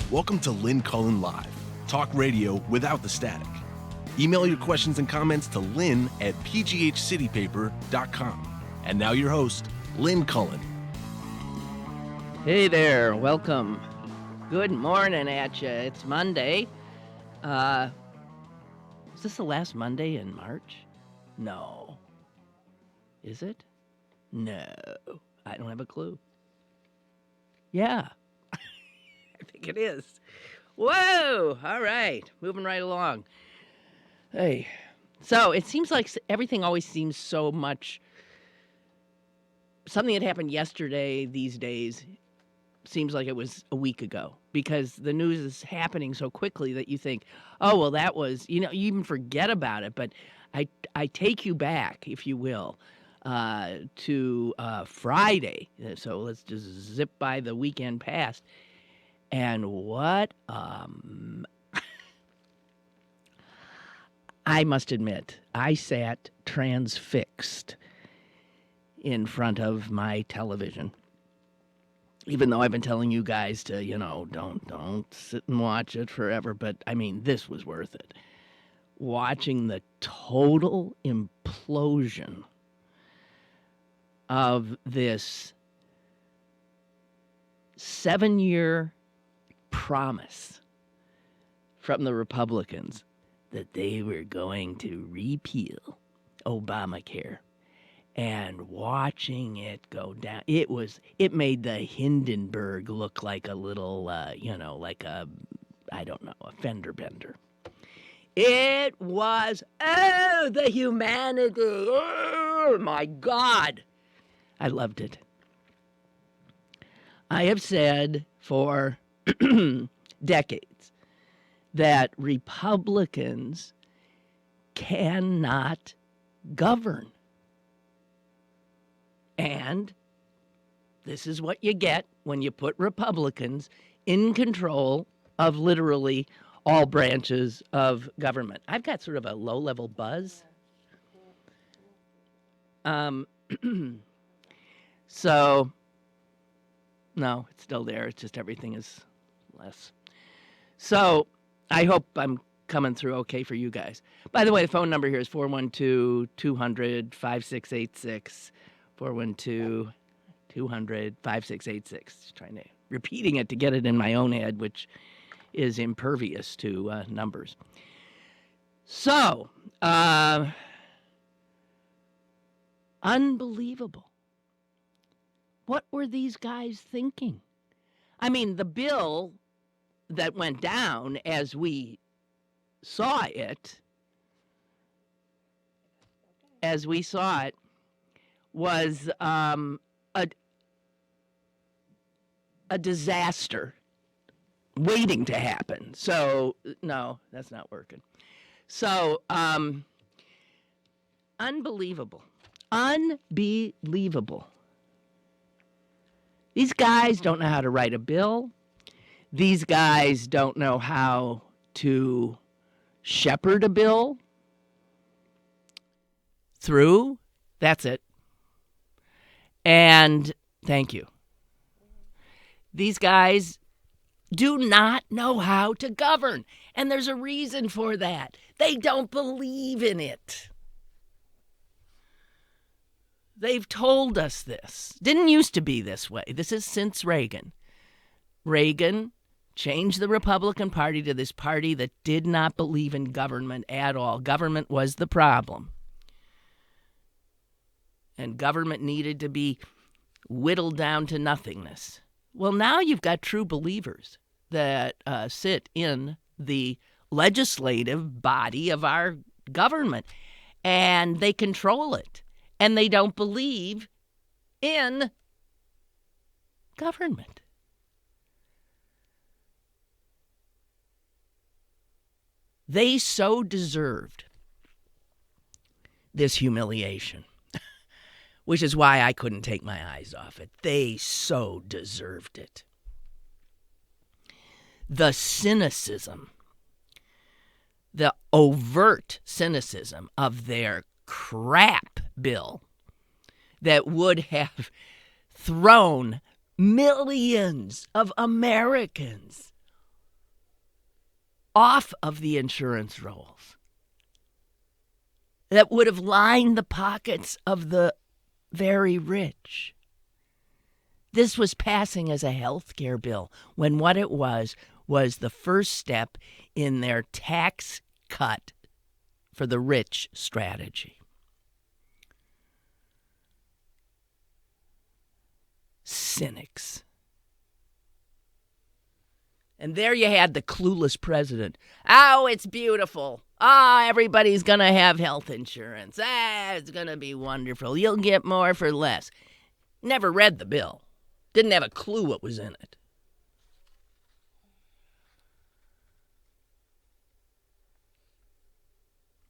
Welcome to Lynn Cullen Live, talk radio without the static. Email your questions and comments to lynn@pghcitypaper.com. And now your host, Lynn Cullen. Hey there, welcome. Good morning at you. It's Monday. Is this the last Monday in March? No. Is it? No. I don't have a clue. Yeah. I think it is. Whoa! All right. Moving right along. Hey. So it seems like everything always seems so much. Something that happened yesterday these days seems like it was a week ago because the news is happening so quickly that you think, oh, well, that was, you even forget about it. But I take you back, if you will, to Friday. So let's just zip by the weekend past. And what I must admit, I sat transfixed in front of my television. Even though I've been telling you guys to, don't sit and watch it forever. But, I mean, this was worth it. Watching the total implosion of this 7-year promise from the Republicans that they were going to repeal Obamacare. And watching it go down, it made the Hindenburg look like a little, like a fender bender. It was, the humanity. Oh, my God. I loved it. I have said for decades that Republicans cannot govern. And this is what you get when you put Republicans in control of literally all branches of government. I've got sort of a low-level buzz. So, no, it's still there. It's just everything is less. So, I hope I'm coming through okay for you guys. By the way, the phone number here is 412-200-5686. 412-200-5686. Repeating it to get it in my own head, which is impervious to numbers. So, unbelievable. What were these guys thinking? I mean, the bill that went down as we saw it, was a disaster waiting to happen. So, no, that's not working. So, unbelievable. Unbelievable. These guys don't know how to write a bill. These guys don't know how to shepherd a bill through. That's it. And thank you. These guys do not know how to govern. And there's a reason for that. They don't believe in it. They've told us this. Didn't used to be this way. This is since Reagan. Reagan changed the Republican Party to this party that did not believe in government at all. Government was the problem. And government needed to be whittled down to nothingness. Well, now you've got true believers that sit in the legislative body of our government, and they control it, and they don't believe in government. They so deserved this humiliation, which is why I couldn't take my eyes off it. They so deserved it. The cynicism, the overt cynicism of their crap bill that would have thrown millions of Americans off of the insurance rolls that would have lined the pockets of the very rich. This was passing as a health care bill when what it was the first step in their tax cut for the rich strategy. Cynics. And there you had the clueless president. Oh, it's beautiful. Everybody's going to have health insurance. It's going to be wonderful. You'll get more for less. Never read the bill. Didn't have a clue what was in it.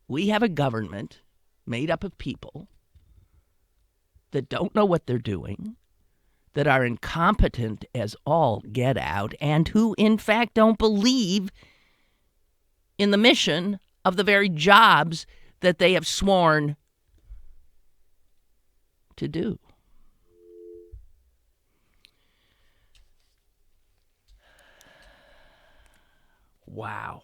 We have a government made up of people that don't know what they're doing, that are incompetent as all get out, and who, in fact, don't believe in the mission of the very jobs that they have sworn to do. Wow.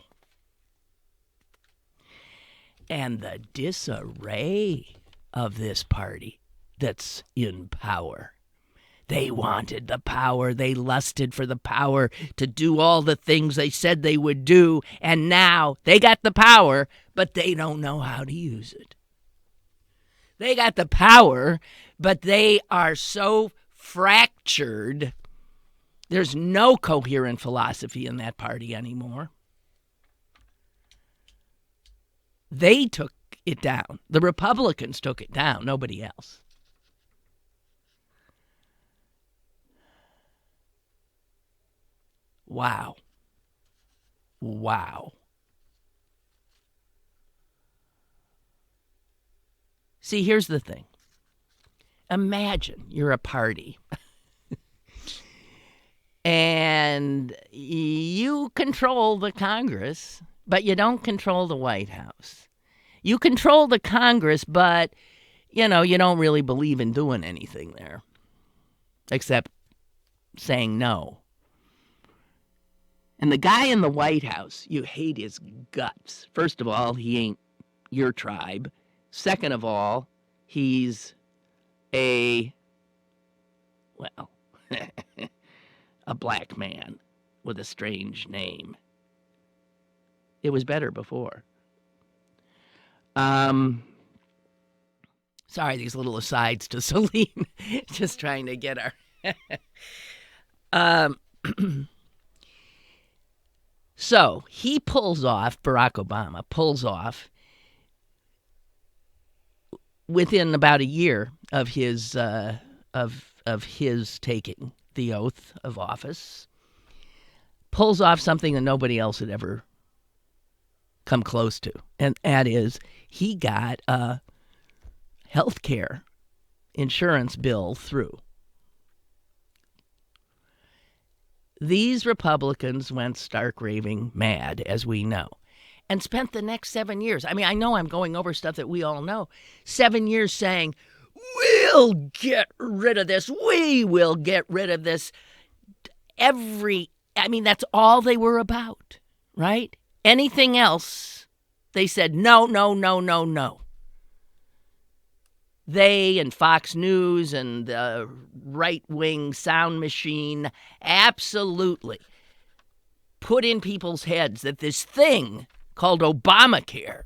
And the disarray of this party that's in power. They wanted the power. They lusted for the power to do all the things they said they would do. And now they got the power, but they don't know how to use it. They got the power, but they are so fractured. There's no coherent philosophy in that party anymore. They took it down. The Republicans took it down, nobody else. Wow. Wow. See, here's the thing. Imagine you're a party and you control the Congress, but you don't control the White House. You control the Congress, but, you don't really believe in doing anything there except saying no. And the guy in the White House, you hate his guts. First of all, he ain't your tribe. Second of all, he's a black man with a strange name. It was better before. Sorry, these little asides to Celine. Just trying to get our... So he pulls off, Barack Obama pulls off, within about a year of his his taking the oath of office, pulls off something that nobody else had ever come close to, and that is he got a health care insurance bill through. These Republicans went stark raving mad, as we know, and spent the next 7 years. I mean, I know I'm going over stuff that we all know. 7 years saying, we'll get rid of this. We will get rid of this. That's all they were about, right? Anything else, they said, no, no, no, no, no. They and Fox News and the right-wing sound machine absolutely put in people's heads that this thing called Obamacare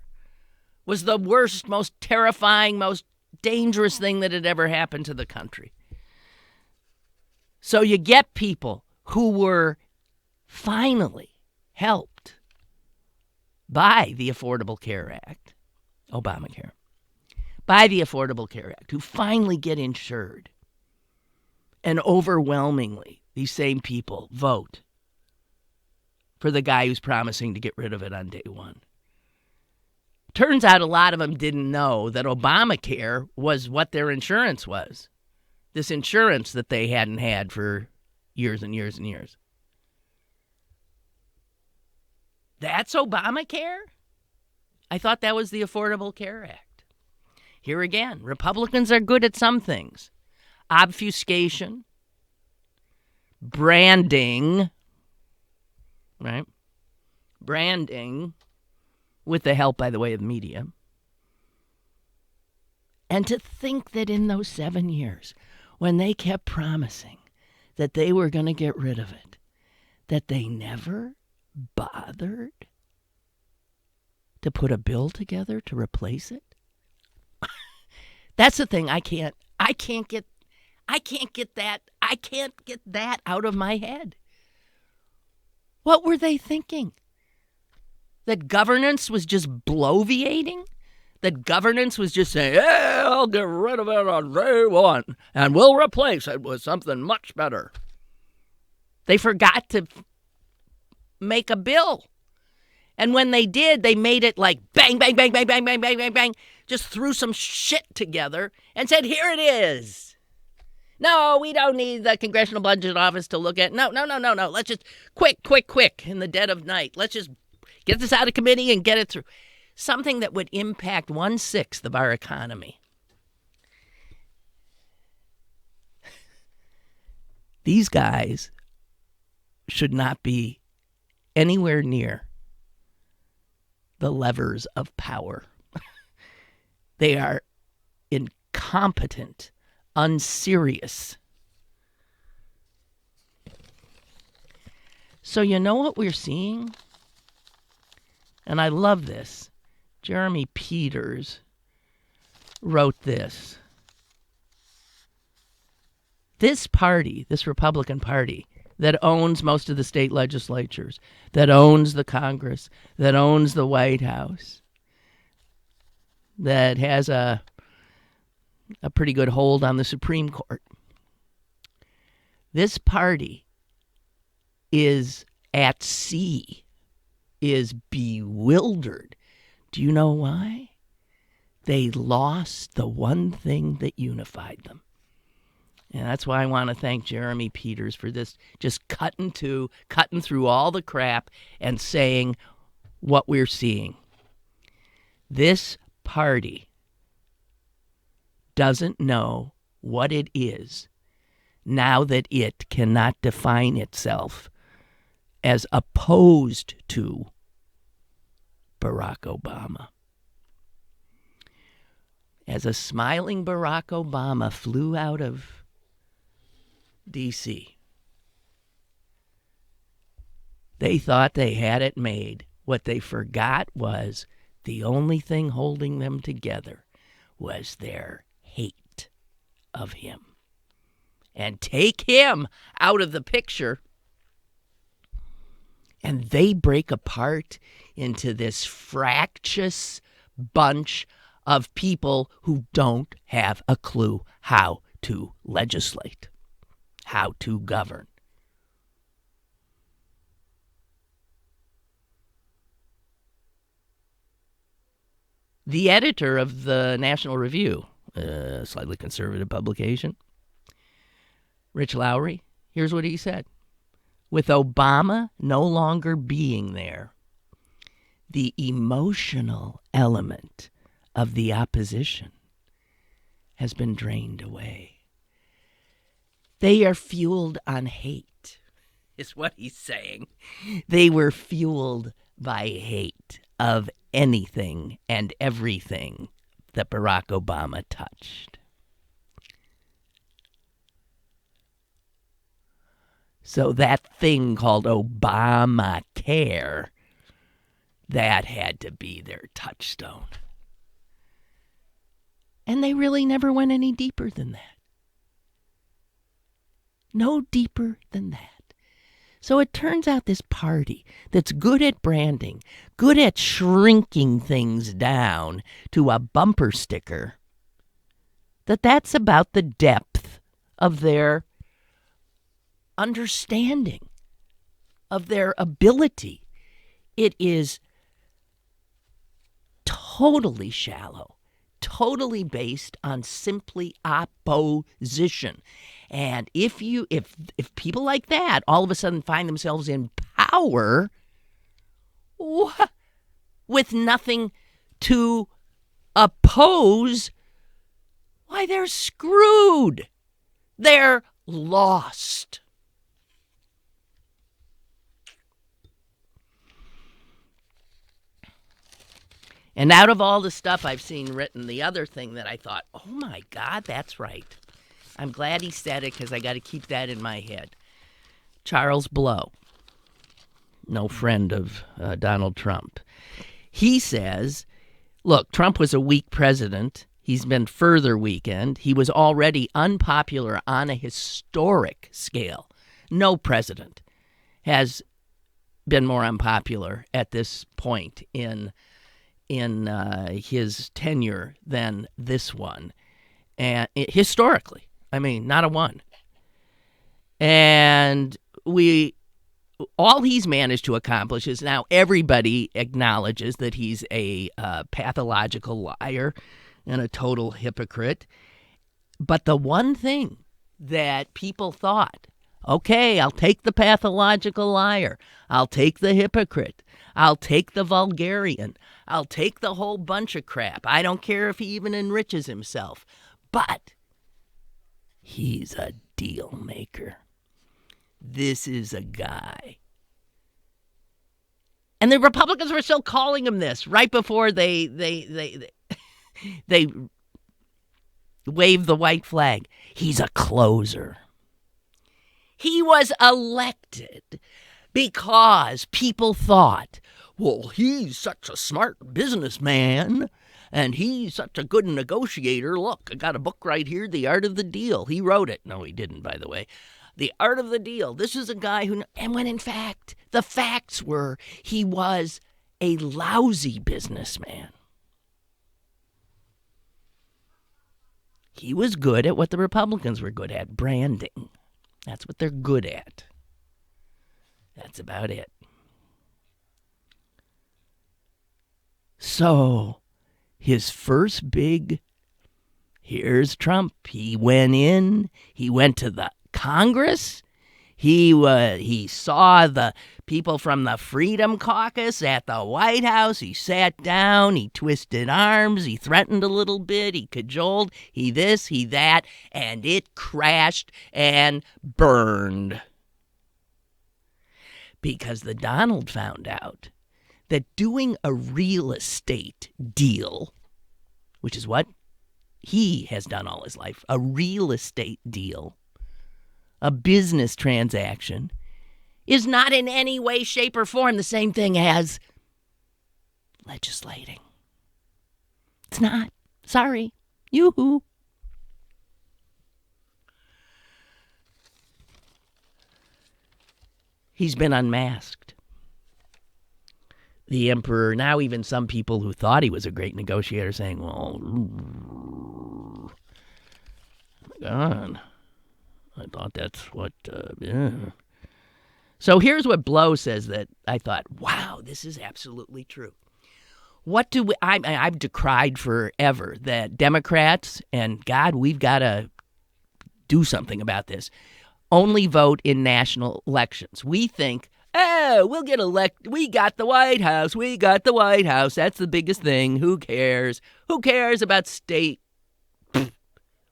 was the worst, most terrifying, most dangerous thing that had ever happened to the country. So you get people who were finally helped by the Affordable Care Act, Obamacare, by the Affordable Care Act, who finally get insured. And overwhelmingly, these same people vote for the guy who's promising to get rid of it on day one. Turns out a lot of them didn't know that Obamacare was what their insurance was. This insurance that they hadn't had for years and years and years. That's Obamacare? I thought that was the Affordable Care Act. Here again, Republicans are good at some things. Obfuscation, branding, right? branding with the help, by the way, of media. And to think that in those 7 years, when they kept promising that they were going to get rid of it, that they never bothered to put a bill together to replace it. That's the thing I can't get that out of my head. What were they thinking? That governance was just bloviating? That governance was just saying, "Yeah, I'll get rid of it on day one, and we'll replace it with something much better." They forgot to make a bill. And when they did, they made it like bang, bang, bang, bang, bang, bang, bang, bang, bang. Just threw some shit together and said, "Here it is." No, we don't need the Congressional Budget Office to look at. No. Let's just quick, in the dead of night. Let's just get this out of committee and get it through. Something that would impact 1/6 of our economy. These guys should not be anywhere near the levers of power. They are incompetent, unserious. So you know what we're seeing? And I love this. Jeremy Peters wrote this. This party, this Republican Party, that owns most of the state legislatures, that owns the Congress, that owns the White House, that has a pretty good hold on the Supreme Court. This party is at sea, is bewildered. Do you know why? They lost the one thing that unified them. And that's why I want to thank Jeremy Peters for this, just cutting through all the crap and saying what we're seeing. This party doesn't know what it is now that it cannot define itself as opposed to Barack Obama. As a smiling Barack Obama flew out of D.C., they thought they had it made. What they forgot was the only thing holding them together was their hate of him. And take him out of the picture, and they break apart into this fractious bunch of people who don't have a clue how to legislate, how to govern. The editor of the National Review, a slightly conservative publication, Rich Lowry, here's what he said. With Obama no longer being there, the emotional element of the opposition has been drained away. They are fueled on hate, is what he's saying. They were fueled by hate of anything and everything that Barack Obama touched. So that thing called Obamacare, that had to be their touchstone. And they really never went any deeper than that. No deeper than that. So it turns out this party that's good at branding, good at shrinking things down to a bumper sticker, that's about the depth of their understanding, of their ability. It is totally shallow, totally based on simply opposition. And if people like that all of a sudden find themselves in power with nothing to oppose, why, they're screwed. They're lost. And out of all the stuff I've seen written, the other thing that I thought, oh my God, that's right. I'm glad he said it because I got to keep that in my head. Charles Blow, no friend of Donald Trump. He says, look, Trump was a weak president. He's been further weakened. He was already unpopular on a historic scale. No president has been more unpopular at this point in his tenure than this one, and historically, I mean, not a one. And all he's managed to accomplish is now everybody acknowledges that he's a pathological liar and a total hypocrite. But the one thing that people thought, okay, I'll take the pathological liar, I'll take the hypocrite, I'll take the vulgarian, I'll take the whole bunch of crap. I don't care if he even enriches himself. But he's a deal maker. This is a guy. And the Republicans were still calling him this right before they waved the white flag. He's a closer. He was elected because people thought, well, he's such a smart businessman and he's such a good negotiator. Look, I got a book right here, The Art of the Deal. He wrote it. No, he didn't, by the way. The Art of the Deal. This is a guy who, and when in fact, the facts were he was a lousy businessman. He was good at what the Republicans were good at, branding. That's what they're good at. That's about it. So, his first big, here's Trump. He went to the Congress. He saw the people from the Freedom Caucus at the White House. He sat down, he twisted arms, he threatened a little bit, he cajoled, he this, he that, and it crashed and burned. Because the Donald found out that doing a real estate deal, which is what he has done all his life, a real estate deal, a business transaction, is not in any way, shape, or form the same thing as legislating. It's not. Sorry. Yoo-hoo. He's been unmasked. The emperor, now even some people who thought he was a great negotiator saying, well, oh my God, I thought that's what, yeah. So here's what Blow says that I thought, wow, this is absolutely true. What do we, I've decried forever that Democrats, and God, we've got to do something about this, only vote in national elections. We think, oh, we'll get elected. We got the White House. We got the White House. That's the biggest thing. Who cares? Who cares about state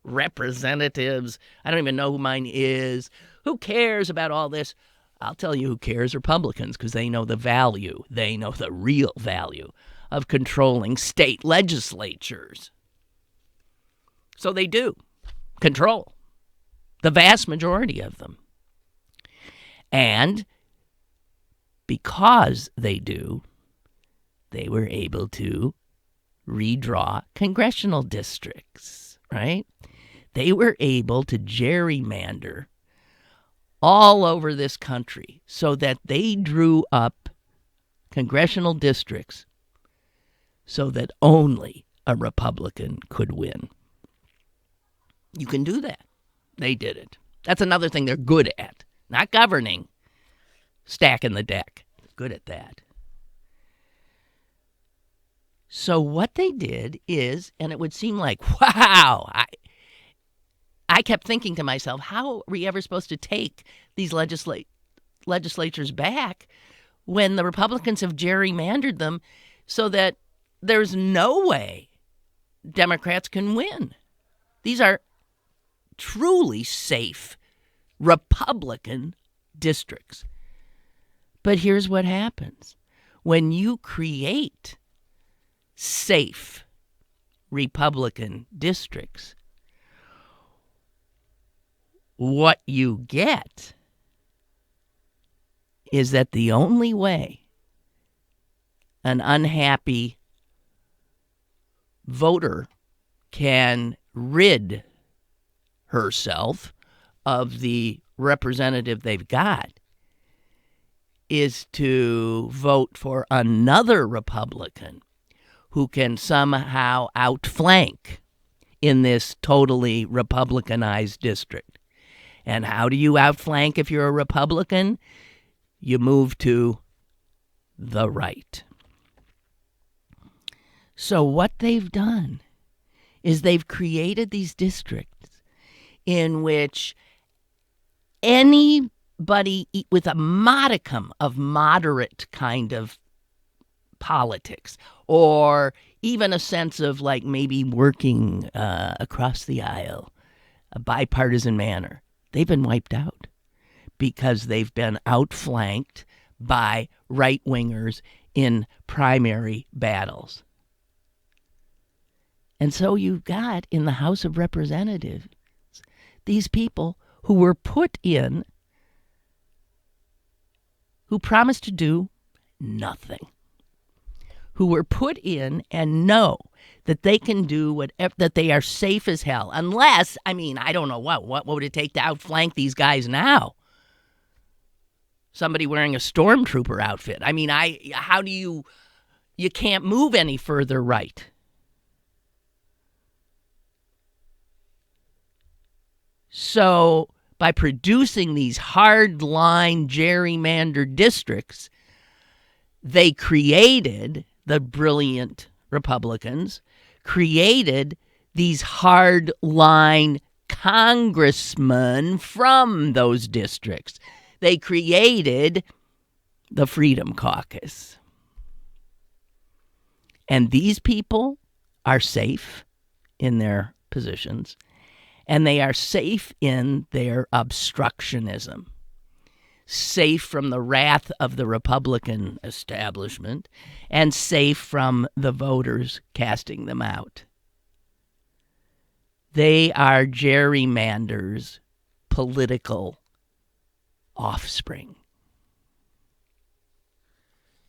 representatives? I don't even know who mine is. Who cares about all this? I'll tell you who cares, Republicans, because they know the value. They know the real value of controlling state legislatures. So they do control the vast majority of them. And because they do, they were able to redraw congressional districts, right? They were able to gerrymander all over this country so that they drew up congressional districts so that only a Republican could win. You can do that. They did it. That's another thing they're good at. Not governing. Stacking the deck. Good at that. So what they did is, and it would seem like, wow, I kept thinking to myself, how are we ever supposed to take these legislatures back when the Republicans have gerrymandered them so that there's no way Democrats can win? These are truly safe Republican districts. But here's what happens. When you create safe Republican districts, what you get is that the only way an unhappy voter can rid herself of the representative they've got is to vote for another Republican who can somehow outflank in this totally Republicanized district. And how do you outflank if you're a Republican? You move to the right. So what they've done is they've created these districts in which anybody with a modicum of moderate kind of politics, or even a sense of like maybe working across the aisle, a bipartisan manner, they've been wiped out because they've been outflanked by right-wingers in primary battles. And so you've got in the House of Representatives these people who were put in, who promised to do nothing, who were put in and know that they can do whatever, that they are safe as hell, unless, I mean, I don't know what would it take to outflank these guys now? Somebody wearing a stormtrooper outfit. I mean, how do you can't move any further right. So by producing these hard-line gerrymandered districts, they created, the brilliant Republicans, created these hard-line congressmen from those districts. They created the Freedom Caucus. And these people are safe in their positions, and they are safe in their obstructionism, safe from the wrath of the Republican establishment, and safe from the voters casting them out. They are gerrymanders' political offspring.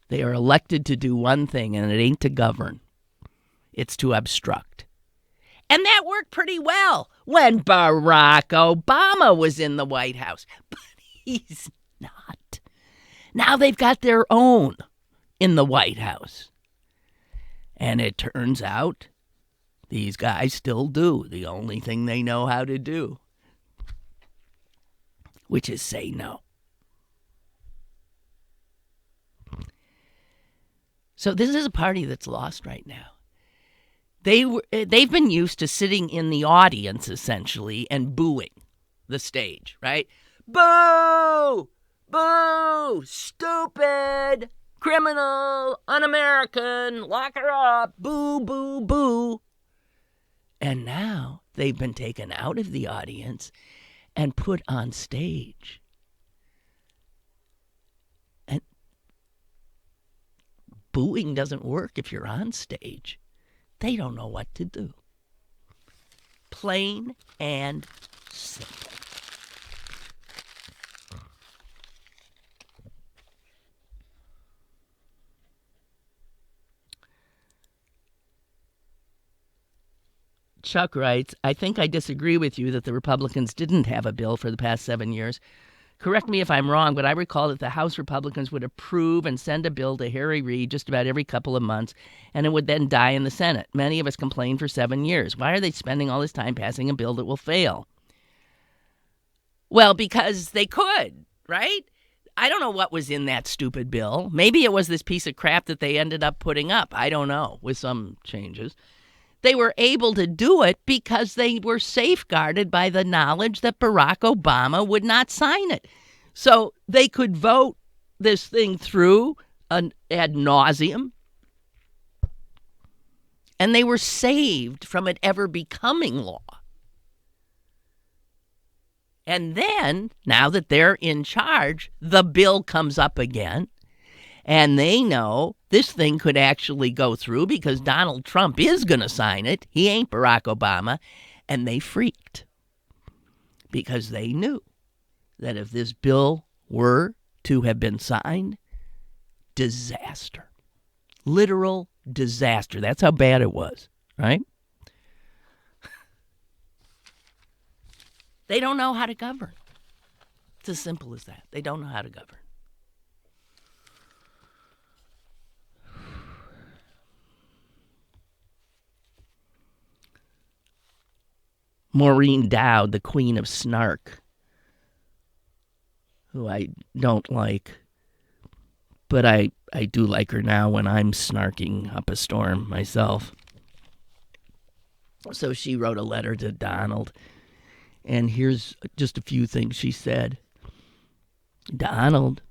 They are elected to do one thing, and it ain't to govern. It's to obstruct. And that worked pretty well when Barack Obama was in the White House. But he's not. Now they've got their own in the White House. And it turns out these guys still do the only thing they know how to do, which is say no. So this is a party that's lost right now. They've been used to sitting in the audience, essentially, and booing the stage, right? Boo! Boo! Stupid! Criminal! Un-American! Lock her up! Boo, boo, boo! And now they've been taken out of the audience and put on stage. And booing doesn't work if you're on stage. They don't know what to do. Plain and simple. Chuck writes, I think I disagree with you that the Republicans didn't have a bill for the past 7 years. Correct me if I'm wrong, but I recall that the House Republicans would approve and send a bill to Harry Reid just about every couple of months, and it would then die in the Senate. Many of us complained for 7 years. Why are they spending all this time passing a bill that will fail? Well, because they could, right? I don't know what was in that stupid bill. Maybe it was this piece of crap that they ended up putting up. I don't know, with some changes. They were able to do it because they were safeguarded by the knowledge that Barack Obama would not sign it. So they could vote this thing through ad nauseum, and they were saved from it ever becoming law. And then, now that they're in charge, the bill comes up again, And they know this thing could actually go through because Donald Trump is going to sign it. He ain't Barack Obama. And they freaked because they knew that if this bill were to have been signed, disaster. Literal disaster. That's how bad it was, right? They don't know how to govern. It's as simple as that. They don't know how to govern. Maureen Dowd, the queen of snark, who I don't like, but I do like her now when I'm snarking up a storm myself. So she wrote a letter to Donald, and here's just a few things she said. Donald,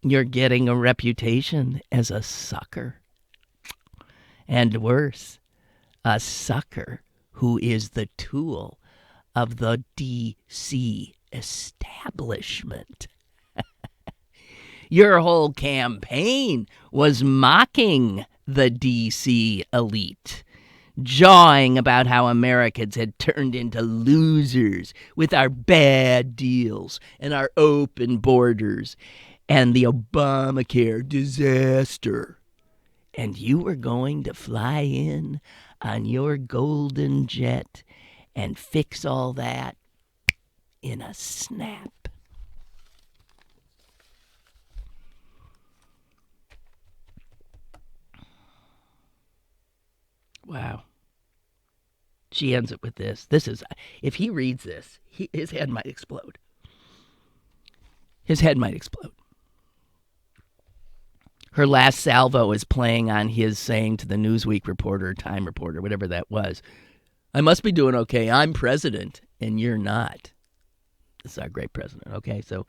you're getting a reputation as a sucker. And worse, a sucker who is the tool of the D.C. establishment. Your whole campaign was mocking the D.C. elite, jawing about how Americans had turned into losers with our bad deals and our open borders and the Obamacare disaster. And you were going to fly in on your golden jet and fix all that in a snap. Wow. She ends it with this. This is, if he reads this, his head might explode. His head might explode. Her last salvo is playing on his saying to the Newsweek reporter, Time reporter, whatever that was, I must be doing okay. I'm president, and you're not. This is our great president. Okay, so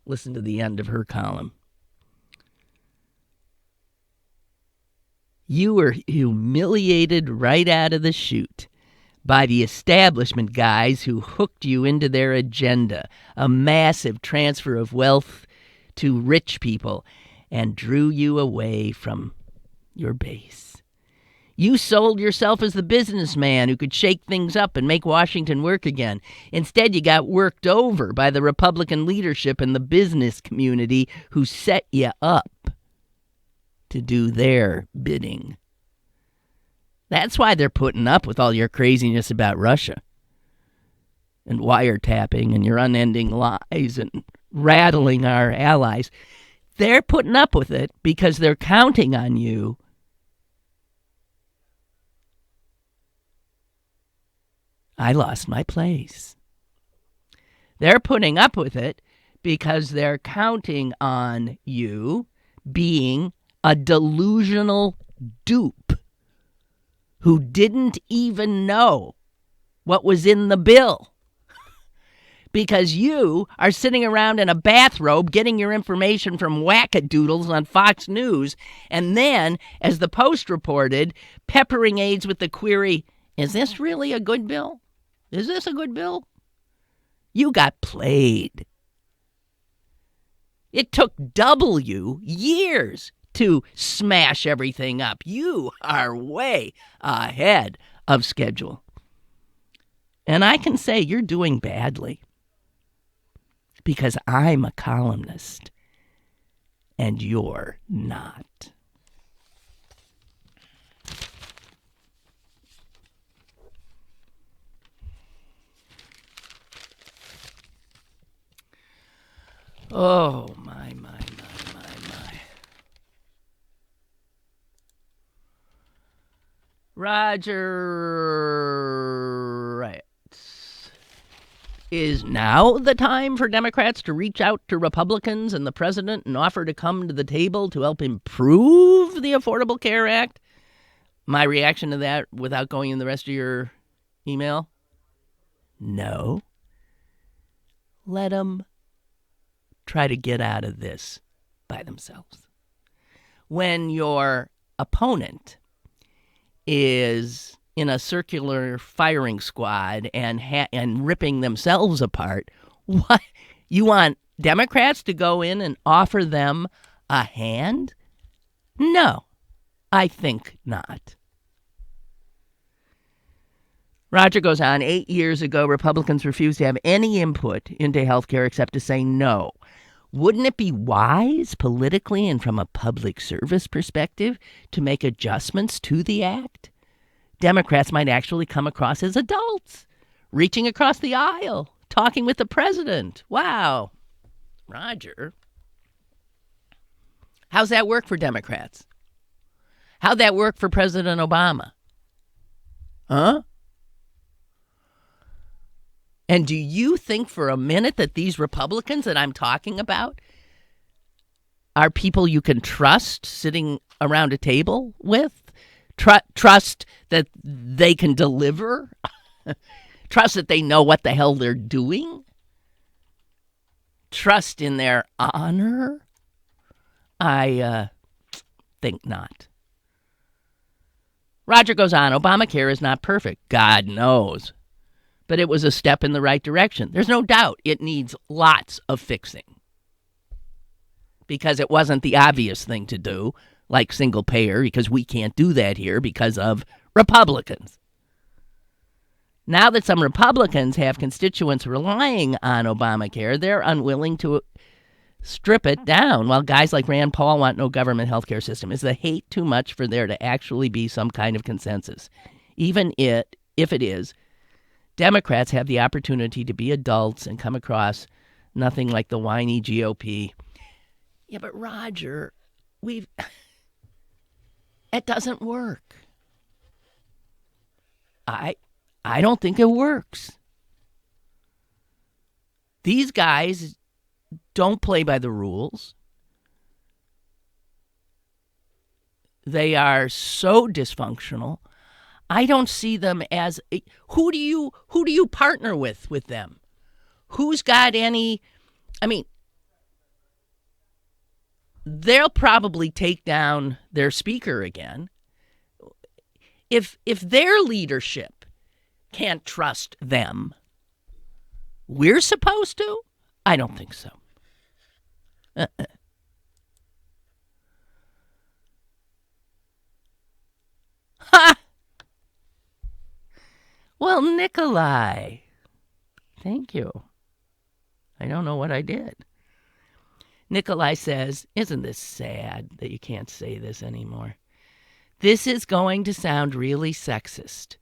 listen to the end of her column. You were humiliated right out of the chute by the establishment guys who hooked you into their agenda, a massive transfer of wealth to rich people, and drew you away from your base. You sold yourself as the businessman who could shake things up and make Washington work again. Instead, you got worked over by the Republican leadership and the business community who set you up to do their bidding. That's why they're putting up with all your craziness about Russia and wiretapping and your unending lies and rattling our allies. They're putting up with it because they're counting on you I lost my place. They're putting up with it because they're counting on you being a delusional dupe who didn't even know what was in the bill. Because you are sitting around in a bathrobe getting your information from wackadoodles on Fox News, and then, as the Post reported, peppering aides with the query, is this really a good bill? Is this a good bill? You got played. It took W years to smash everything up. You are way ahead of schedule. And I can say you're doing badly because I'm a columnist and you're not. Oh, my. Roger writes, is now the time for Democrats to reach out to Republicans and the president and offer to come to the table to help improve the Affordable Care Act? My reaction to that, without going in the rest of your email? No. Let them try to get out of this by themselves. When your opponent is in a circular firing squad and ripping themselves apart, what? You want Democrats to go in and offer them a hand No, I think not. Roger goes on, 8 years ago, Republicans refused to have any input into health care except to say no. Wouldn't it be wise politically and from a public service perspective to make adjustments to the act? Democrats might actually come across as adults, reaching across the aisle, talking with the president. Wow. Roger. How's that work for Democrats? How'd that work for President Obama? Huh? And do you think for a minute that these Republicans that I'm talking about are people you can trust sitting around a table with? Trust that they can deliver? Trust that they know what the hell they're doing? Trust in their honor? I think not. Roger goes on, Obamacare is not perfect. God knows. But it was a step in the right direction. There's no doubt it needs lots of fixing. Because it wasn't the obvious thing to do, like single payer, because we can't do that here because of Republicans. Now that some Republicans have constituents relying on Obamacare, they're unwilling to strip it down, while guys like Rand Paul want no government health care system. Is the hate too much for there to actually be some kind of consensus? Even if it is, Democrats have the opportunity to be adults and come across nothing like the whiny GOP. Yeah, but Roger, it doesn't work. I don't think it works. These guys don't play by the rules. They are so dysfunctional. I don't see them as who do you partner with them? Who's got any? I mean, they'll probably take down their speaker again. If their leadership can't trust them, we're supposed to? I don't think so. Ha! Well, Nikolai, thank you. I don't know what I did. Nikolai says, isn't this sad that you can't say this anymore? This is going to sound really sexist,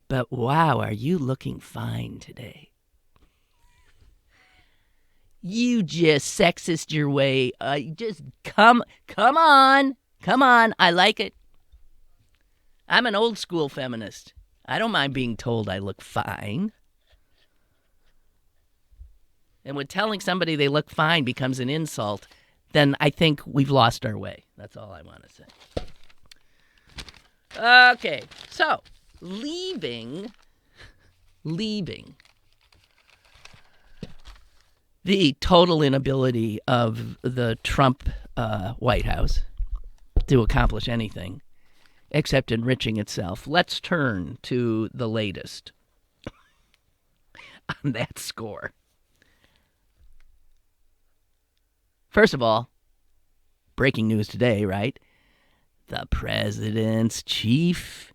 but wow, are you looking fine today? You just sexist your way. Just come on. I like it. I'm an old school feminist. I don't mind being told I look fine. And when telling somebody they look fine becomes an insult, then I think we've lost our way. That's all I want to say. Okay, so leaving the total inability of the Trump White House to accomplish anything except enriching itself, let's turn to the latest on that score. First of all, breaking news today, right? The president's chief,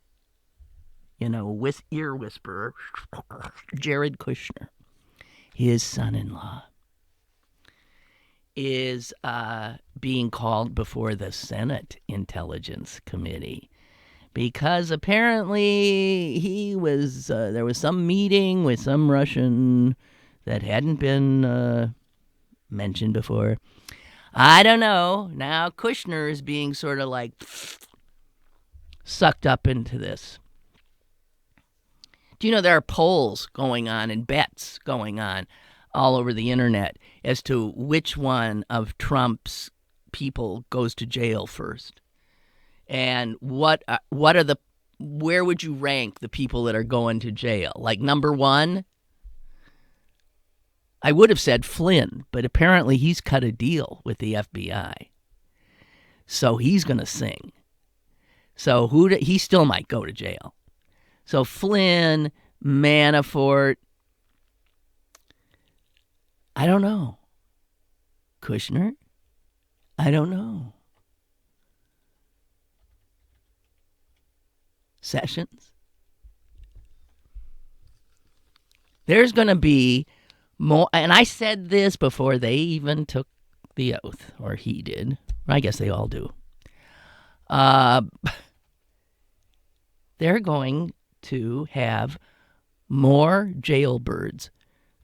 ear whisperer, Jared Kushner, his son-in-law, is being called before the Senate Intelligence Committee because apparently there was some meeting with some Russian that hadn't been mentioned before. I don't know. Now Kushner is being sort of like sucked up into this. Do you know there are polls going on and bets going on all over the internet as to which one of Trump's people goes to jail first? And where would you rank the people that are going to jail? Like number one? I would have said Flynn, but apparently he's cut a deal with the FBI. So he's going to sing. So he still might go to jail. So Flynn, Manafort, I don't know. Kushner? I don't know. sessions. There's going to be more, and I said this before they even took the oath, or he did. I guess they all do. They're going to have more jailbirds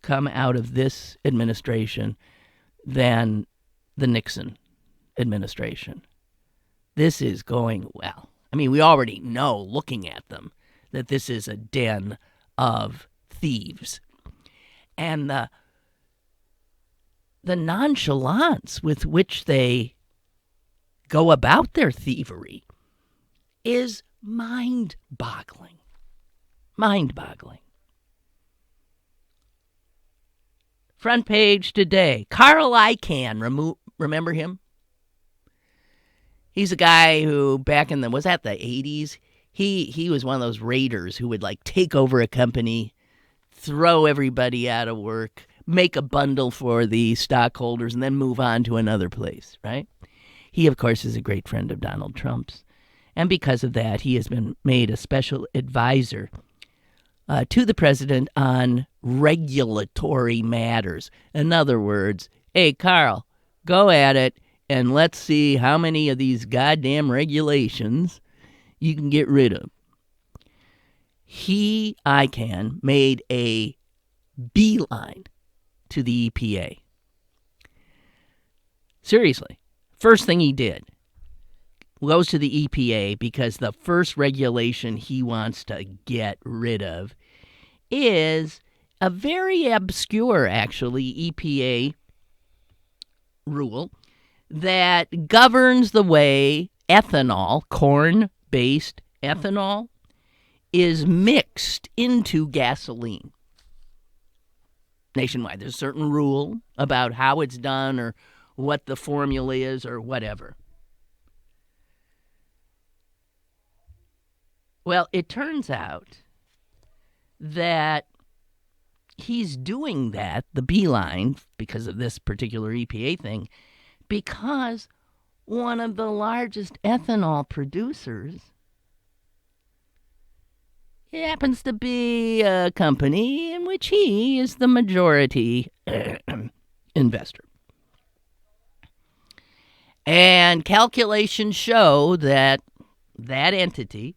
come out of this administration than the Nixon administration. This is going well. I mean, we already know, looking at them, that this is a den of thieves. And the nonchalance with which they go about their thievery is mind-boggling. Mind-boggling. Front page today. Carl Icahn, remember him? He's a guy who back in the 80s? He was one of those raiders who would like take over a company, throw everybody out of work, make a bundle for the stockholders, and then move on to another place, right? He, of course, is a great friend of Donald Trump's. And because of that, he has been made a special advisor to the president on regulatory matters. In other words, hey, Carl, go at it, and let's see how many of these goddamn regulations you can get rid of. Icahn, made a beeline to the EPA. Seriously, first thing he did, goes to the EPA because the first regulation he wants to get rid of is a very obscure, actually, EPA rule that governs the way ethanol, corn-based ethanol, is mixed into gasoline nationwide. There's a certain rule about how it's done or what the formula is or whatever. Well, it turns out that he's doing that, the beeline, because of this particular EPA thing, because one of the largest ethanol producers happens to be a company in which he is the majority investor. And calculations show that that entity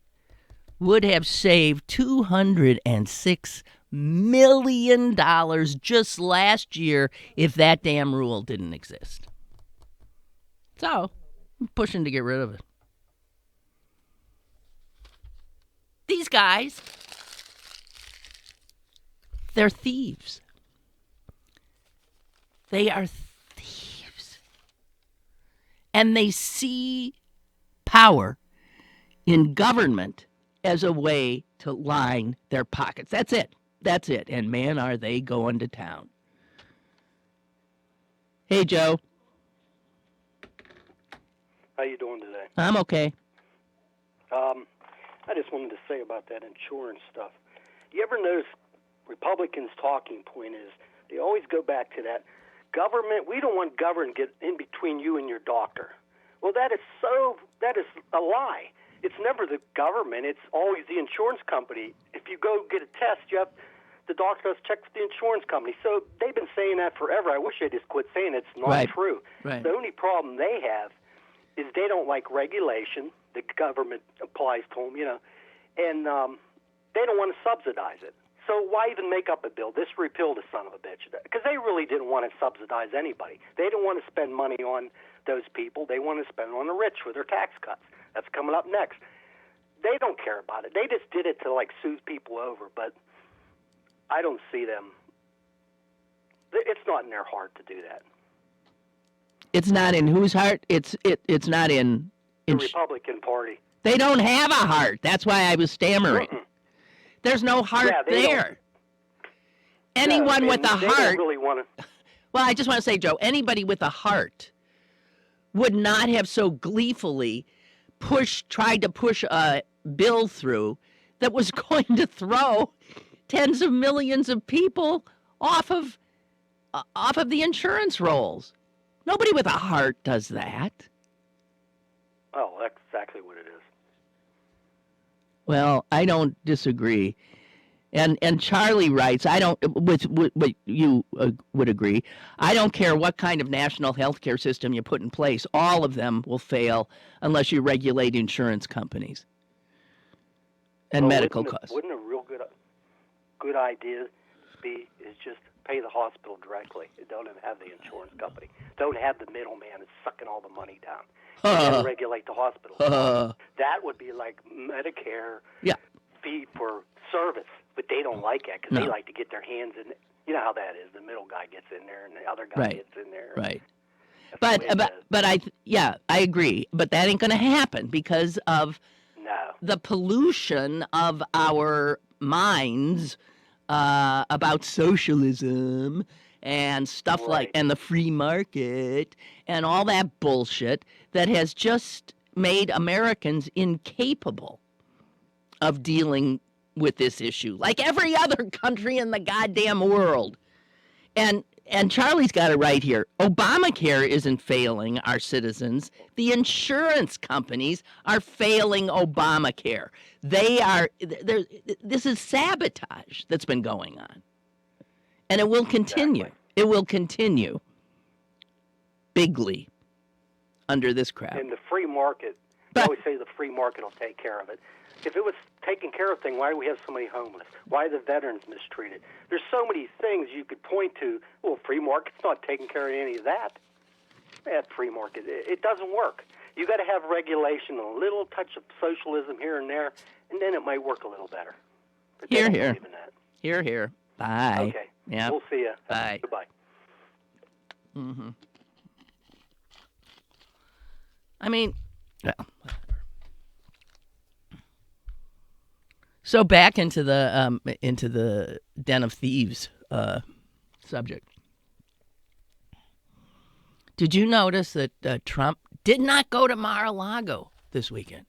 would have saved $206 million just last year if that damn rule didn't exist. So, I'm pushing to get rid of it. These guys, they're thieves. They are thieves. And they see power in government as a way to line their pockets. That's it. That's it. And man, are they going to town. Hey, Joe. How you doing today? I'm okay. I just wanted to say about that insurance stuff. You ever notice Republicans' talking point is they always go back to that government. We don't want government to get in between you and your doctor. Well, that is a lie. It's never the government. It's always the insurance company. If you go get a test, the doctor has to check with the insurance company. So they've been saying that forever. I wish they just quit saying it's not true. Right. The only problem they have is they don't like regulation. The government applies to them, and they don't want to subsidize it. So why even make up a bill? This repeal the son of a bitch. Because they really didn't want to subsidize anybody. They didn't want to spend money on those people. They want to spend it on the rich with their tax cuts. That's coming up next. They don't care about it. They just did it to soothe people over, but I don't see them. It's not in their heart to do that. It's not in whose heart? It's not in the Republican Party. They don't have a heart. That's why I was stammering. Mm-mm. There's no heart there. Anyone with a heart. Don't really want to. Well, I just want to say, Joe, anybody with a heart would not have so gleefully tried to push a bill through that was going to throw tens of millions of people off of the insurance rolls. Nobody with a heart does that. Oh, that's exactly what it is. Well, I don't disagree. And Charlie writes, I don't, with you would agree, I don't care what kind of national health care system you put in place, all of them will fail unless you regulate insurance companies and Well, medical costs. wouldn't a real good idea be is just pay the hospital directly? Don't even have the insurance company. Don't have the middleman that's sucking all the money down. And then regulate the hospital. That would be like Medicare Yeah. fee for service, but they don't like that because No. they like to get their hands in. You know how that is. The middle guy gets in there, and the other guy Right. gets in there. Right. That's the way it is. But I agree. But that ain't going to happen because of No. the pollution of our minds about socialism and stuff like, Right. and the free market and all that bullshit that has just made Americans incapable of dealing with this issue, like every other country in the goddamn world. And Charlie's got it right here. Obamacare isn't failing our citizens. The insurance companies are failing Obamacare. This is sabotage that's been going on. And it will continue. Exactly. It will continue bigly under this crap. And the free market, they But- always say the free market will take care of it. If it was taking care of things, why do we have so many homeless? Why are the veterans mistreated? There's so many things you could point to. Well, free market's not taking care of any of that. That free market, it doesn't work. You got to have regulation, a little touch of socialism here and there, and then it might work a little better. But they Here, don't here. believe in that. Here. Bye. Okay. Yeah. We'll see you. Bye. Goodbye. Mm-hmm. I mean, well, whatever. So back into the den of thieves subject. Did you notice that Trump did not go to Mar-a-Lago this weekend?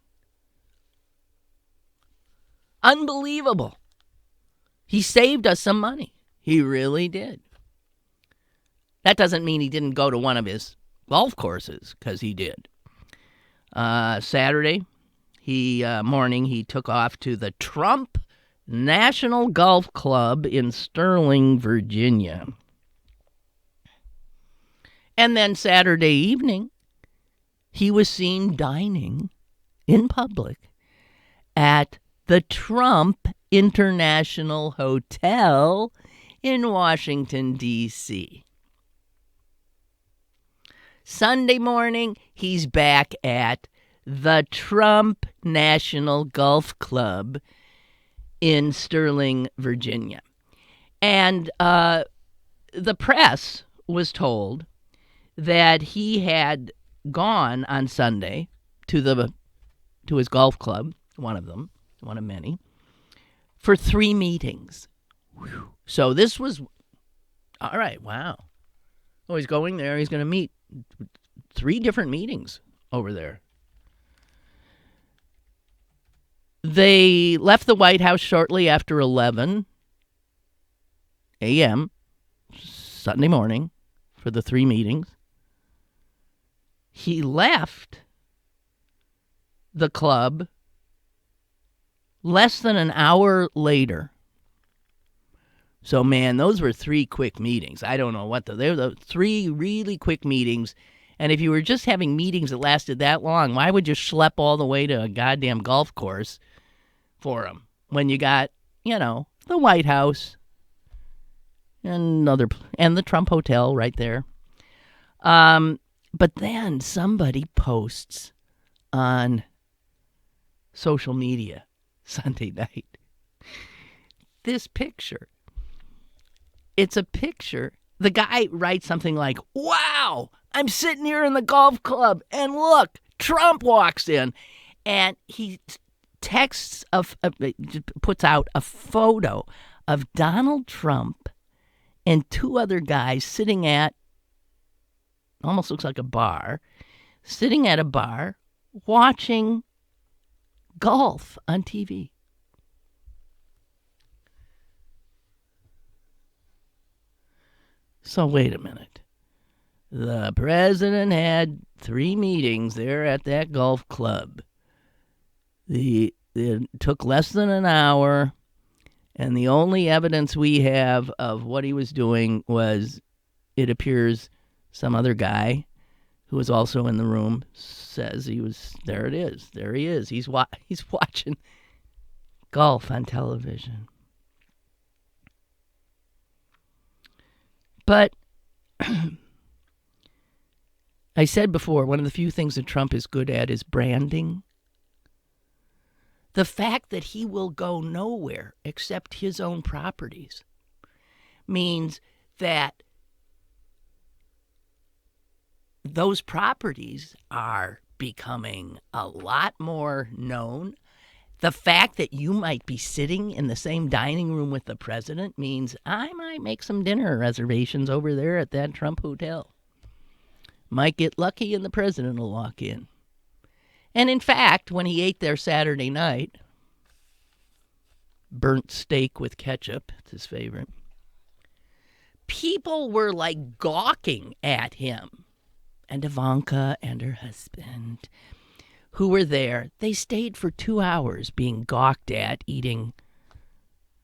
Unbelievable. He saved us some money. He really did. That doesn't mean he didn't go to one of his golf courses, because he did. Saturday morning, he took off to the Trump National Golf Club in Sterling, Virginia. And then Saturday evening, he was seen dining in public at the Trump International Hotel in Washington, D.C. Sunday morning, he's back at the Trump National Golf Club in Sterling, Virginia. And the press was told that he had gone on Sunday to his golf club, one of many, for 3 meetings. Whew. So this was, all right, wow. Oh, he's going there. He's going to meet 3 different meetings over there. They left the White House shortly after 11 a.m. Sunday morning for the 3 meetings. He left the club less than an hour later. So, man, those were 3 quick meetings. I don't know what they were. The 3 really quick meetings. And if you were just having meetings that lasted that long, why would you schlep all the way to a goddamn golf course for them when you got, the White House and the Trump Hotel right there? But then somebody posts on social media Sunday night this picture. It's a picture. The guy writes something like, "Wow, I'm sitting here in the golf club, and look, Trump walks in." And he puts out a photo of Donald Trump and 2 other guys sitting at, almost looks like a bar, sitting at a bar watching golf on TV. So wait a minute. The president had 3 meetings there at that golf club. The It took less than an hour, and the only evidence we have of what he was doing was, it appears, some other guy who was also in the room says he was, there it is, there he is. He's watching golf on television. But I said before, one of the few things that Trump is good at is branding. The fact that he will go nowhere except his own properties means that those properties are becoming a lot more known. The fact that you might be sitting in the same dining room with the president means I might make some dinner reservations over there at that Trump hotel. Might get lucky and the president will walk in. And in fact, when he ate there Saturday night, burnt steak with ketchup, it's his favorite, people were like gawking at him. And Ivanka and her husband, who were there, they stayed for 2 hours being gawked at eating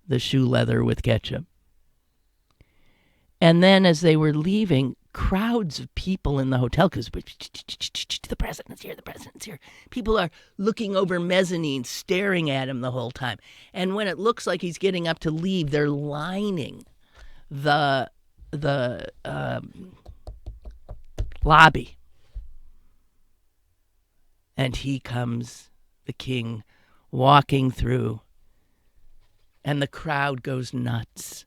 the shoe leather with ketchup. And then as they were leaving, crowds of people in the hotel, because the president's here. People are looking over mezzanine, staring at him the whole time. And when it looks like he's getting up to leave, they're lining the lobby. And he comes, the king, walking through, and the crowd goes nuts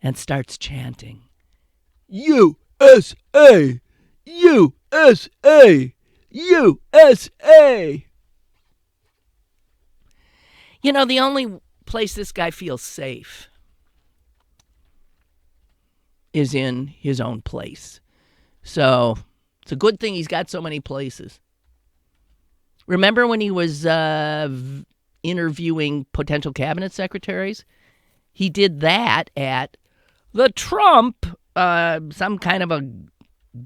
and starts chanting, USA! USA! USA! You know, the only place this guy feels safe is in his own place. So it's a good thing he's got so many places. Remember when he was interviewing potential cabinet secretaries? He did that at the Trump, some kind of a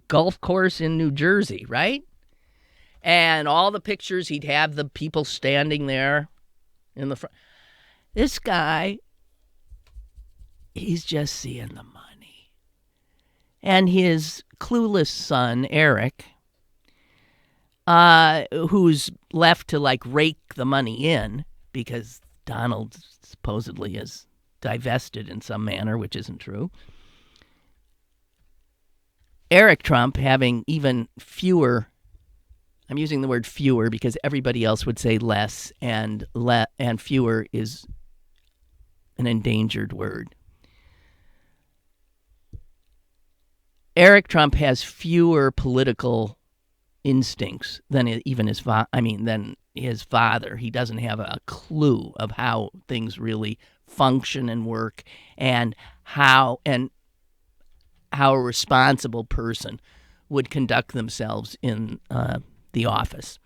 golf course in New Jersey, right? And all the pictures, he'd have the people standing there in the front. This guy, he's just seeing the money. And his clueless son, Eric, who's left to like rake the money in because Donald supposedly is divested in some manner, which isn't true. Eric Trump having even fewer, I'm using the word fewer because everybody else would say less, and fewer is an endangered word. Eric Trump has fewer political instincts than even his than his father. He doesn't have a clue of how things really function and work, and how a responsible person would conduct themselves in the office.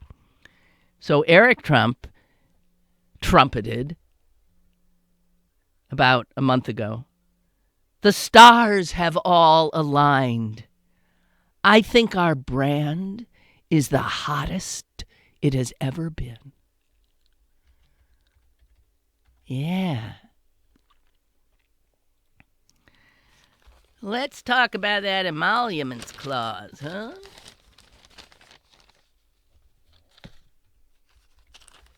So Eric Trump trumpeted about a month ago, "The stars have all aligned. I think our brand is the hottest it has ever been." Yeah. Let's talk about that emoluments clause, huh?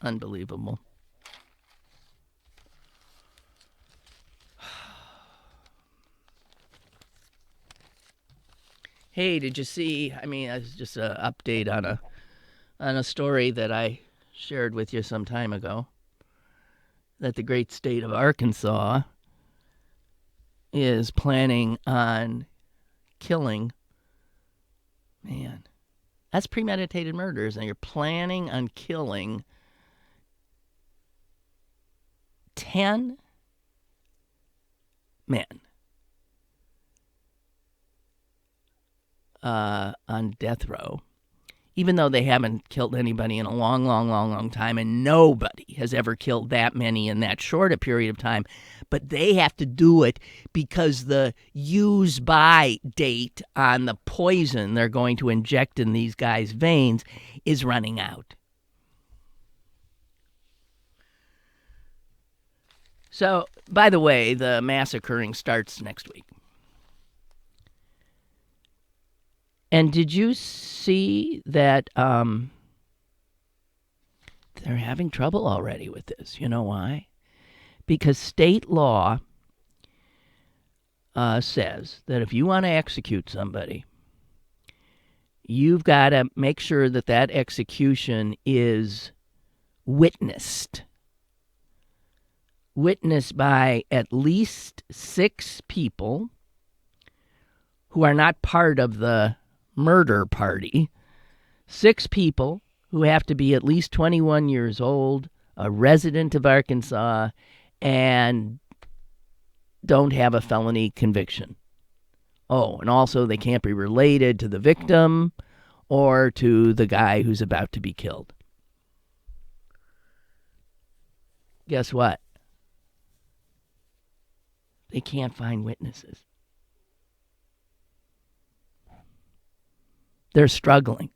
Unbelievable. Hey, did you see? It's just an update on a story that I shared with you some time ago. That the great state of Arkansas is planning on killing. Man, that's premeditated murder, isn't it? You're planning on killing 10 men on death row, even though they haven't killed anybody in a long time, and nobody has ever killed that many in that short a period of time. But they have to do it because the use-by date on the poison they're going to inject in these guys' veins is running out. So, by the way, the massacring starts next week. And did you see that they're having trouble already with this? You know why? Because state law says that if you want to execute somebody, you've got to make sure that that execution is witnessed by at least 6 people who are not part of the murder party. 6 people who have to be at least 21 years old, a resident of Arkansas, and don't have a felony conviction. Oh, and also they can't be related to the victim or to the guy who's about to be killed. Guess what? They can't find witnesses. They're struggling.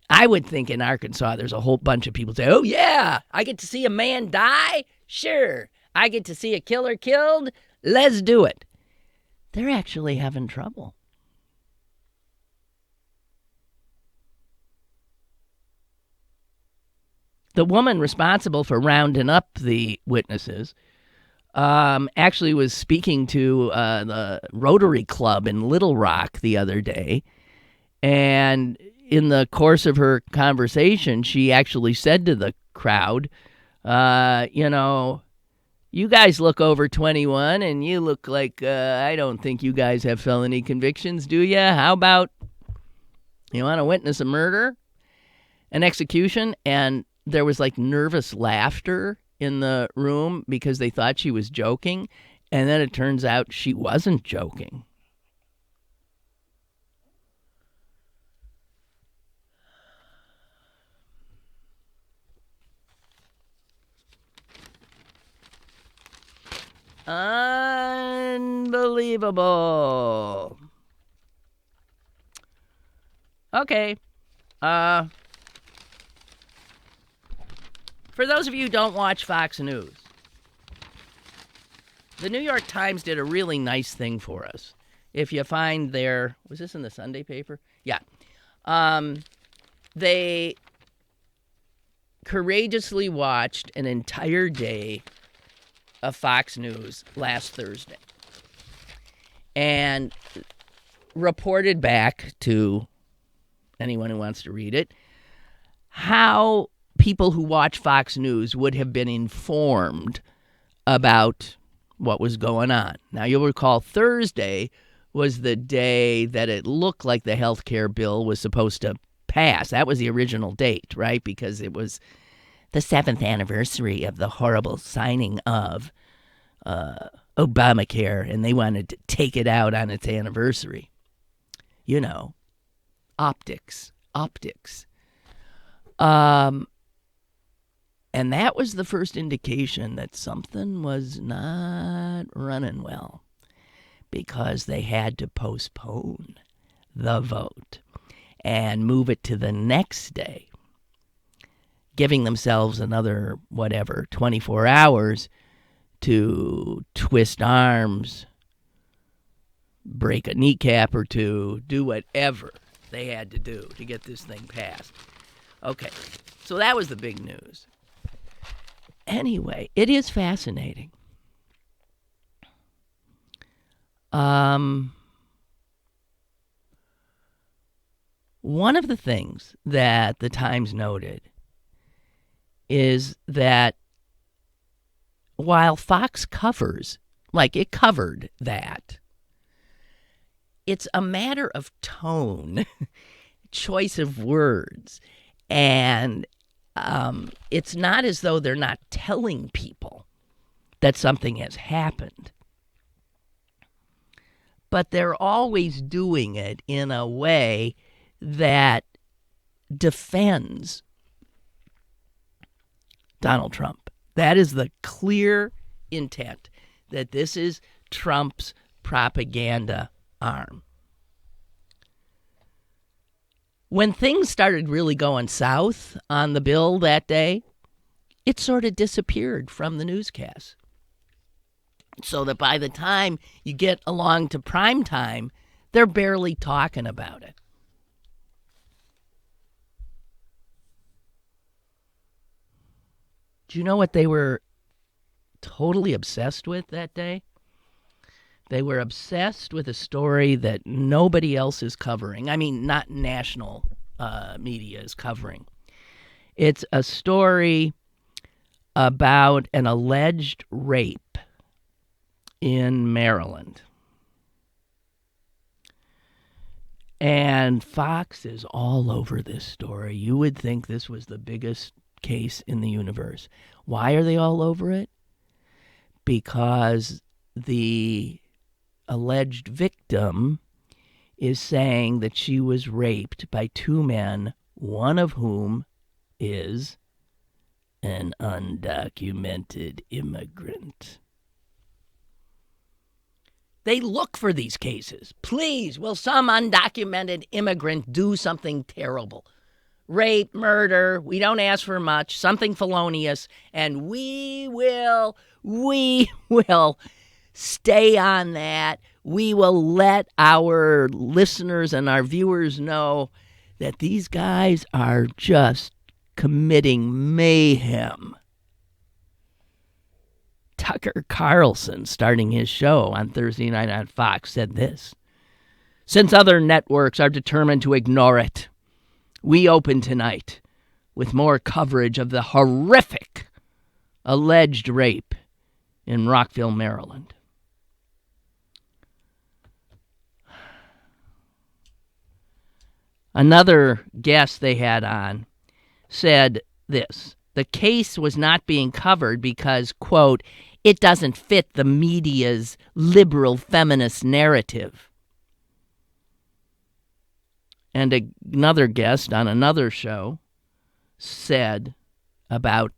I would think in Arkansas there's a whole bunch of people say, oh yeah, I get to see a man die? Sure. I get to see a killer killed? Let's do it. They're actually having trouble. The woman responsible for rounding up the witnesses actually was speaking to the Rotary Club in Little Rock the other day. And in the course of her conversation, she actually said to the crowd, you guys look over 21 and you look like, I don't think you guys have felony convictions, do you? How about you want to witness a murder, an execution? And there was like nervous laughter in the room because they thought she was joking. And then it turns out she wasn't joking. Unbelievable. Okay. For those of you who don't watch Fox News, the New York Times did a really nice thing for us. If you find their, was this in the Sunday paper? Yeah. They courageously watched an entire day of Fox News last Thursday and reported back to anyone who wants to read it how people who watch Fox News would have been informed about what was going on. Now, you'll recall Thursday was the day that it looked like the health care bill was supposed to pass. That was the original date, right? Because it was the 7th anniversary of the horrible signing of Obamacare, and they wanted to take it out on its anniversary. You know, optics. And that was the first indication that something was not running well, because they had to postpone the vote and move it to the next day, giving themselves another, 24 hours to twist arms, break a kneecap or two, do whatever they had to do to get this thing passed. Okay, so that was the big news. Anyway, it is fascinating. One of the things that the Times noted is that while Fox covers, like it covered that, it's a matter of tone, choice of words, and it's not as though they're not telling people that something has happened. But they're always doing it in a way that defends Donald Trump. That is the clear intent, that this is Trump's propaganda arm. When things started really going south on the bill that day, it sort of disappeared from the newscasts. So that by the time you get along to prime time, they're barely talking about it. Do you know what they were totally obsessed with that day? They were obsessed with a story that nobody else is covering. I mean, not national media is covering. It's a story about an alleged rape in Maryland. And Fox is all over this story. You would think this was the biggest case in the universe. Why are they all over it? Because the alleged victim is saying that she was raped by two men, one of whom is an undocumented immigrant. They look for these cases. Please, will some undocumented immigrant do something terrible? Rape, murder, we don't ask for much, something felonious, and we will stay on that. We will let our listeners and our viewers know that these guys are just committing mayhem. Tucker Carlson, starting his show on Thursday night on Fox, said this: "Since other networks are determined to ignore it, we open tonight with more coverage of the horrific alleged rape in Rockville, Maryland." Another guest they had on said this: the case was not being covered because, quote, it doesn't fit the media's liberal feminist narrative. And another guest on another show said about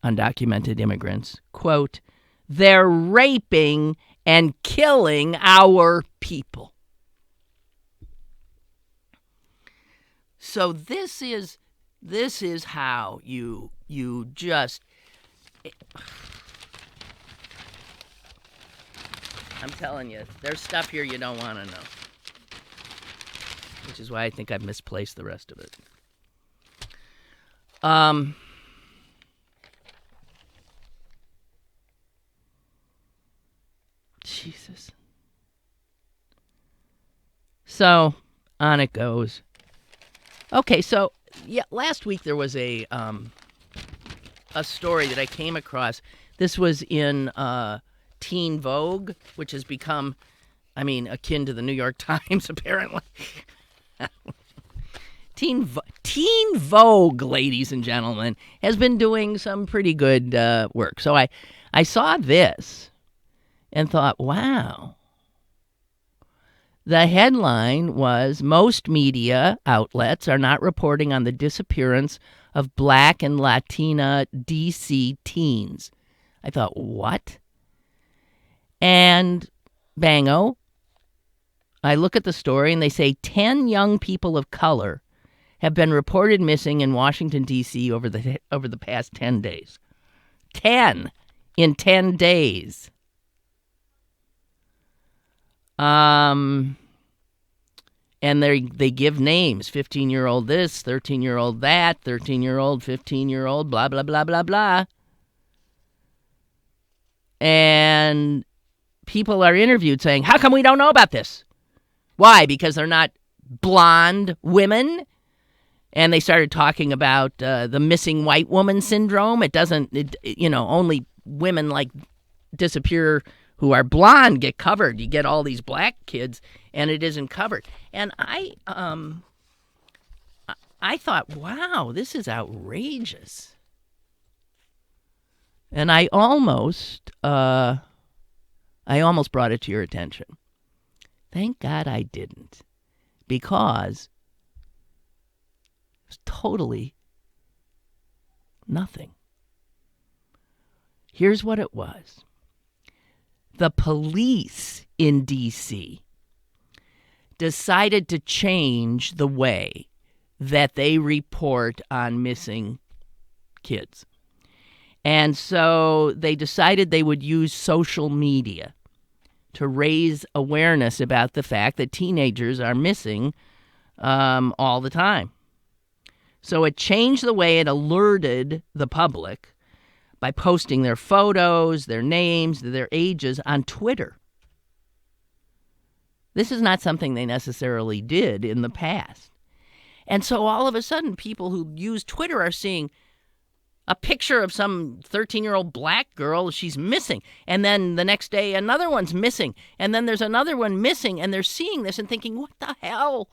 undocumented immigrants, quote, they're raping and killing our people. So this is how you just... I'm telling you, there's stuff here you don't want to know. Which is why I think I've misplaced the rest of it. Jesus. So, on it goes. Okay, so, yeah, last week there was a story that I came across. This was in Teen Vogue, which has become, akin to the New York Times, apparently. Teen Vogue, ladies and gentlemen, has been doing some pretty good work. So I saw this and thought, wow. The headline was, most media outlets are not reporting on the disappearance of Black and Latina D.C. teens. I thought, what? And bango, I look at the story and they say 10 young people of color have been reported missing in Washington, D.C. over the past 10 days. 10 in 10 days. And they give names, 15-year-old this, 13-year-old that, 13-year-old, 15-year-old, blah, blah, blah, blah, blah. And people are interviewed saying, how come we don't know about this? Why? Because they're not blonde women? And they started talking about the missing white woman syndrome. Only women like disappear who are blonde get covered. You get all these black kids, and it isn't covered. And I thought, wow, this is outrageous. And I almost brought it to your attention. Thank God I didn't, because it was totally nothing. Here's what it was. The police in D.C. decided to change the way that they report on missing kids. And so they decided they would use social media to raise awareness about the fact that teenagers are missing all the time. So it changed the way it alerted the public by posting their photos, their names, their ages on Twitter. This is not something they necessarily did in the past. And so all of a sudden, people who use Twitter are seeing a picture of some 13-year-old black girl. She's missing. And then the next day, another one's missing. And then there's another one missing. And they're seeing this and thinking, what the hell?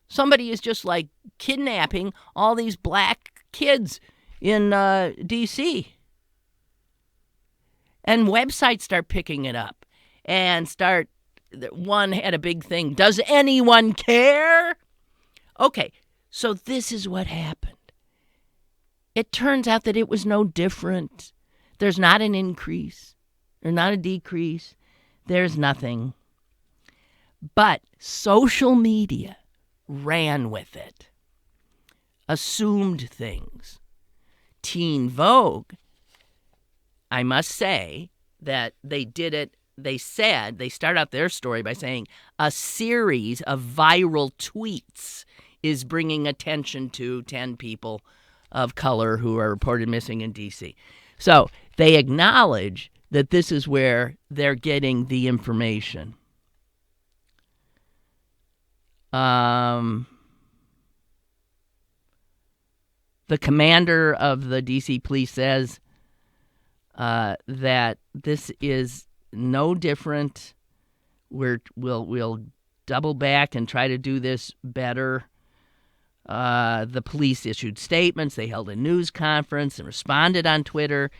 Somebody is just like kidnapping all these black kids in D.C. And websites start picking it up and one had a big thing. Does anyone care? Okay, so this is what happened. It turns out that it was no different. There's not an increase. There's not a decrease. There's nothing. But social media ran with it, assumed things. Teen Vogue, I must say that they did it. They start out their story by saying a series of viral tweets is bringing attention to 10 people of color who are reported missing in D.C. So they acknowledge that this is where they're getting the information. The commander of the D.C. police says that this is no different. We'll double back and try to do this better. The police issued statements. They held a news conference and responded on Twitter.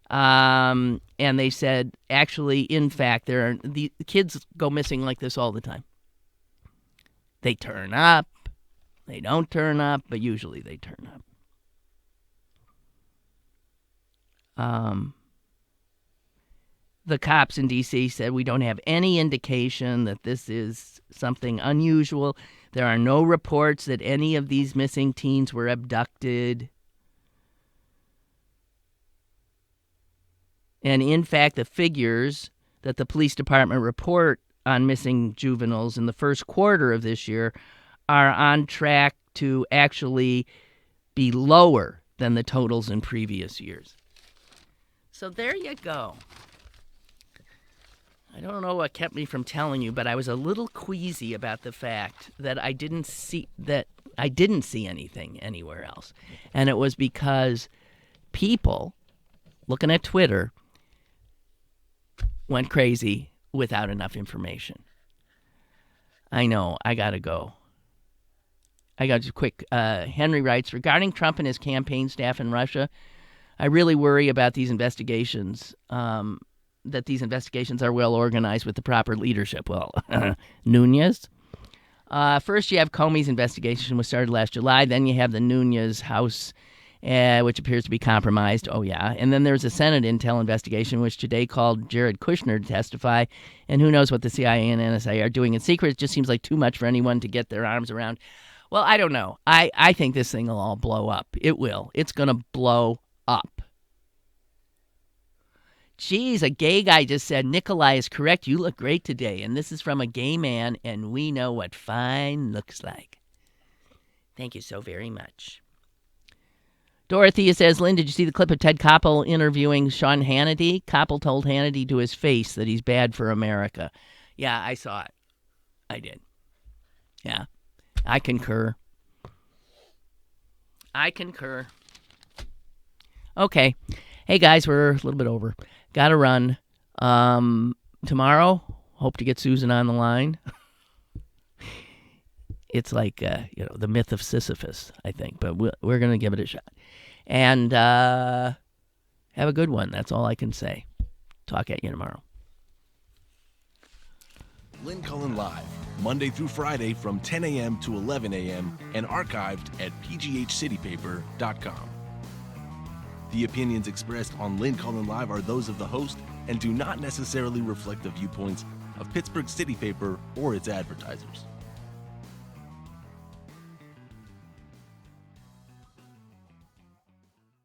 And they said, actually, in fact, the kids go missing like this all the time. They turn up. They don't turn up, but usually they turn up. The cops in D.C. said, we don't have any indication that this is something unusual. There are no reports that any of these missing teens were abducted. And in fact, the figures that the police department report on missing juveniles in the first quarter of this year are on track to actually be lower than the totals in previous years. So there you go. I don't know what kept me from telling you, but I was a little queasy about the fact that I didn't see anything anywhere else. And it was because people looking at Twitter went crazy without enough information. I know, I gotta go. I got just quick. Henry writes, regarding Trump and his campaign staff in Russia, I really worry about these investigations, that these investigations are well organized with the proper leadership. Well, Nunez. First, you have Comey's investigation, which started last July. Then you have the Nunez house, which appears to be compromised. Oh, yeah. And then there's a Senate intel investigation, which today called Jared Kushner to testify. And who knows what the CIA and NSA are doing in secret. It just seems like too much for anyone to get their arms around. Well, I don't know. I think this thing will all blow up. It will. It's going to blow up. Geez, a gay guy just said, Nikolai is correct. You look great today. And this is from a gay man, and we know what fine looks like. Thank you so very much. Dorothea says, Lynn, did you see the clip of Ted Koppel interviewing Sean Hannity? Koppel told Hannity to his face that he's bad for America. Yeah, I saw it. I did. Yeah, I concur. Okay. Hey, guys, we're a little bit over. Got to run. Tomorrow, hope to get Susan on the line. It's like, the myth of Sisyphus, I think. But we're going to give it a shot. And have a good one. That's all I can say. Talk at you tomorrow. Lynn Cullen Live, Monday through Friday from 10 a.m. to 11 a.m. and archived at pghcitypaper.com. The opinions expressed on Lynn Cullen Live are those of the host and do not necessarily reflect the viewpoints of Pittsburgh City Paper or its advertisers.